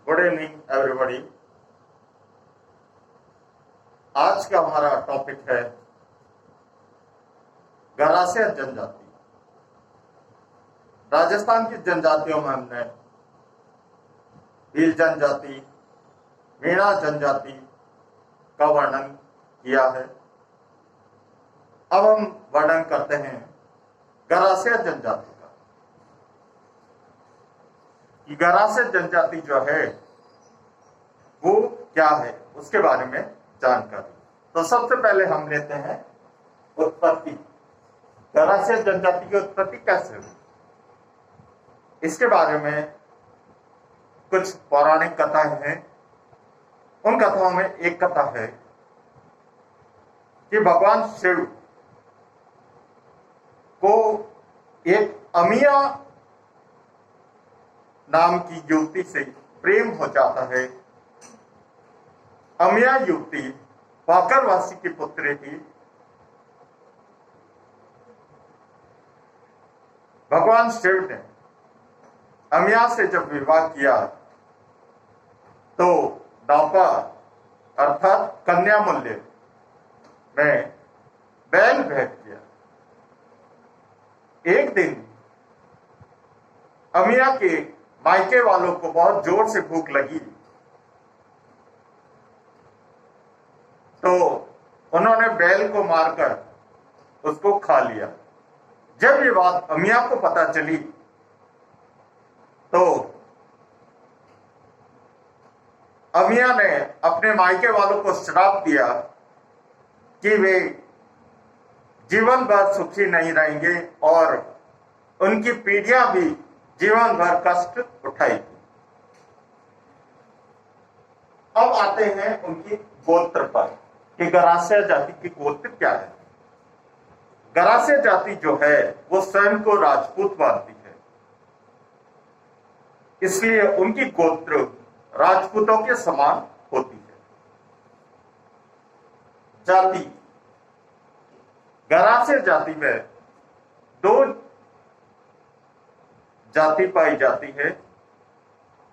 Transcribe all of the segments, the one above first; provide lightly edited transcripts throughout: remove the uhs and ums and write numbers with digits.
Good evening everybody. आज का हमारा टॉपिक है गरासिया जनजाति। राजस्थान की जनजातियों में हमने भील जनजाति, मीणा जनजाति का वर्णन किया है। अब हम वर्णन करते हैं गरासिया जनजाति का। कि गरासिया जनजाति जो है वो क्या है, उसके बारे में जानकारी। तो सबसे पहले हम लेते हैं उत्पत्ति। गरासिया जनजाति की उत्पत्ति कैसे हुई, इसके बारे में कुछ पौराणिक कथाएं हैं। उन कथाओं में एक कथा है कि भगवान शिव को एक अमिया नाम की युवती से प्रेम हो जाता है। अमिया युवती वाकरवासी की पुत्री थी। भगवान शिव ने अमिया से जब विवाह किया तो दापा अर्थात कन्या मूल्य में बैल भेंट किया। एक दिन अमिया के मायके वालों को बहुत जोर से भूख लगी तो उन्होंने बैल को मारकर उसको खा लिया। जब ये बात अमिया को पता चली तो अमिया ने अपने मायके वालों को श्राप दिया कि वे जीवन भर सुखी नहीं रहेंगे और उनकी पीढ़ियां भी जीवन भर कष्ट उठाएगी। अब आते हैं उनकी गोत्र पर कि गरासिया जाति की गोत्र क्या है। गरासिया जाति जो है वो स्वयं को राजपूत मानती है, इसलिए उनकी गोत्र राजपूतों के समान होती है। जाति, गरासिया जाति में दो जाति पाई जाती है।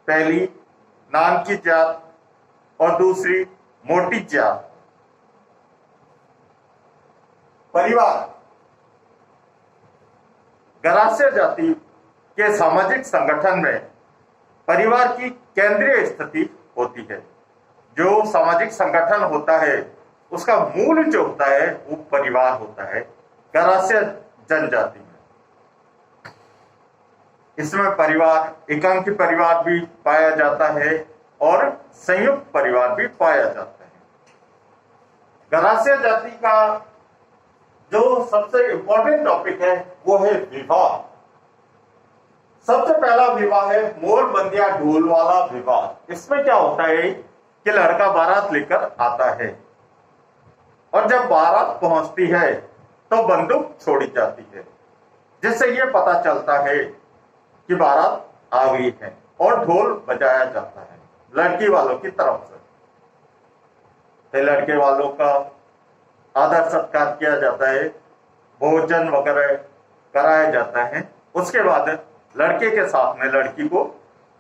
पहली नान की जात और दूसरी मोटी जात। परिवार, गरासिया जाति के सामाजिक संगठन में परिवार की केंद्रीय स्थिति होती है। जो सामाजिक संगठन होता है उसका मूल जो होता है वो परिवार होता है। गरासिया जनजाति में इसमें परिवार, एकांकी परिवार भी पाया जाता है और संयुक्त परिवार भी पाया जाता है। गरासिया जाति का जो सबसे इंपॉर्टेंट टॉपिक है वो है विवाह। सबसे पहला विवाह है मोर बंदिया ढोल वाला विवाह। इसमें क्या होता है कि लड़का बारात लेकर आता है और जब बारात पहुंचती है तो बंदूक छोड़ी जाती है, जिससे यह पता चलता है कि बारात आ गई है, और ढोल बजाया जाता है लड़की वालों की तरफ से। तो लड़के वालों का आदर सत्कार किया जाता है, भोजन वगैरह कराया जाता है। उसके बाद लड़के के साथ में लड़की को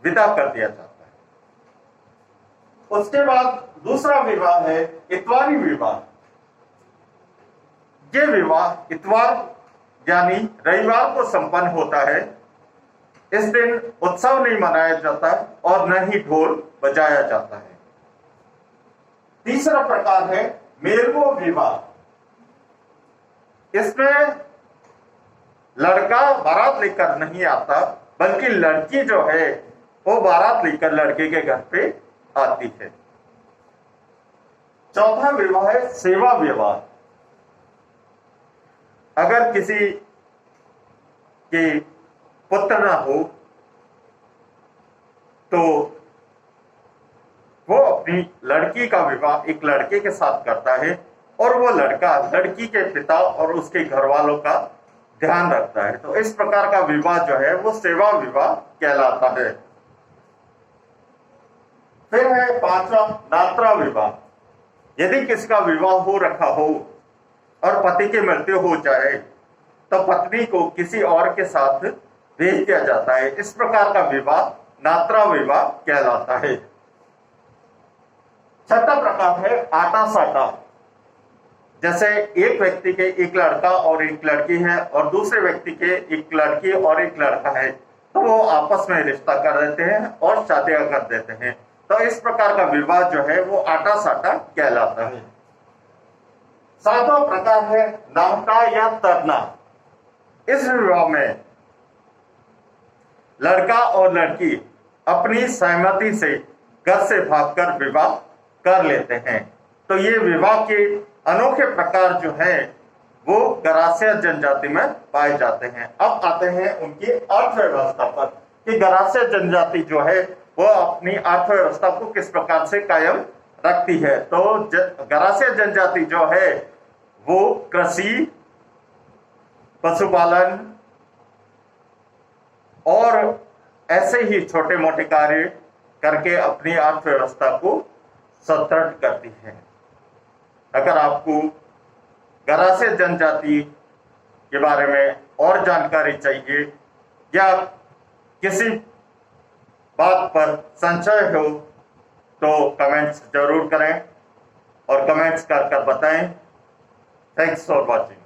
विदा कर दिया जाता है। उसके बाद दूसरा विवाह है इतवारी विवाह। ये विवाह इतवार यानी रविवार को संपन्न होता है। इस दिन उत्सव नहीं मनाया जाता और न ही ढोल बजाया जाता है। तीसरा प्रकार है मेलवो विवाह। इसमें लड़का बारात लेकर नहीं आता, बल्कि लड़की जो है वो बारात लेकर लड़के के घर पे आती है। चौथा विवाह है सेवा विवाह। अगर किसी के पुत्र ना हो तो वो अपनी लड़की का विवाह एक लड़के के साथ करता है और वो लड़का लड़की के पिता और उसके घर वालों का ध्यान रखता है। तो इस प्रकार का विवाह जो है वो सेवा विवाह कहलाता है। फिर है पांचवा नात्रा विवाह। यदि किसी का विवाह हो रखा हो और पति की मृत्यु हो जाए तो पत्नी को किसी और के साथ भेज दिया जाता है। इस प्रकार का विवाह नात्रा विवाह कहलाता है। छठा प्रकार है आटा साटा। जैसे एक व्यक्ति के एक लड़का और एक लड़की है और दूसरे व्यक्ति के एक लड़की और एक लड़का है, तो वो आपस में रिश्ता कर देते हैं और शादियां कर देते हैं। तो इस प्रकार का विवाह जो है वो आटा साटा कहलाता है। सातवां प्रकार है नामका या तरना। इस विवाह में लड़का और लड़की अपनी सहमति से घर से भागकर विवाह कर लेते हैं। तो ये विवाह के अनोखे प्रकार जो है वो गरासिया जनजाति में पाए जाते हैं। अब आते हैं उनकी अर्थव्यवस्था पर कि गरासिया जनजाति जो है वो अपनी अर्थव्यवस्था को किस प्रकार से कायम रखती है। तो गरासिया जनजाति जो है वो कृषि, पशुपालन और ऐसे ही छोटे मोटे कार्य करके अपनी अर्थव्यवस्था को सुदृढ़ करती है। अगर आपको गरासिया जनजाति के बारे में और जानकारी चाहिए या किसी बात पर संशय हो तो कमेंट्स जरूर करें और कमेंट्स कर बताएं। Thanks for watching.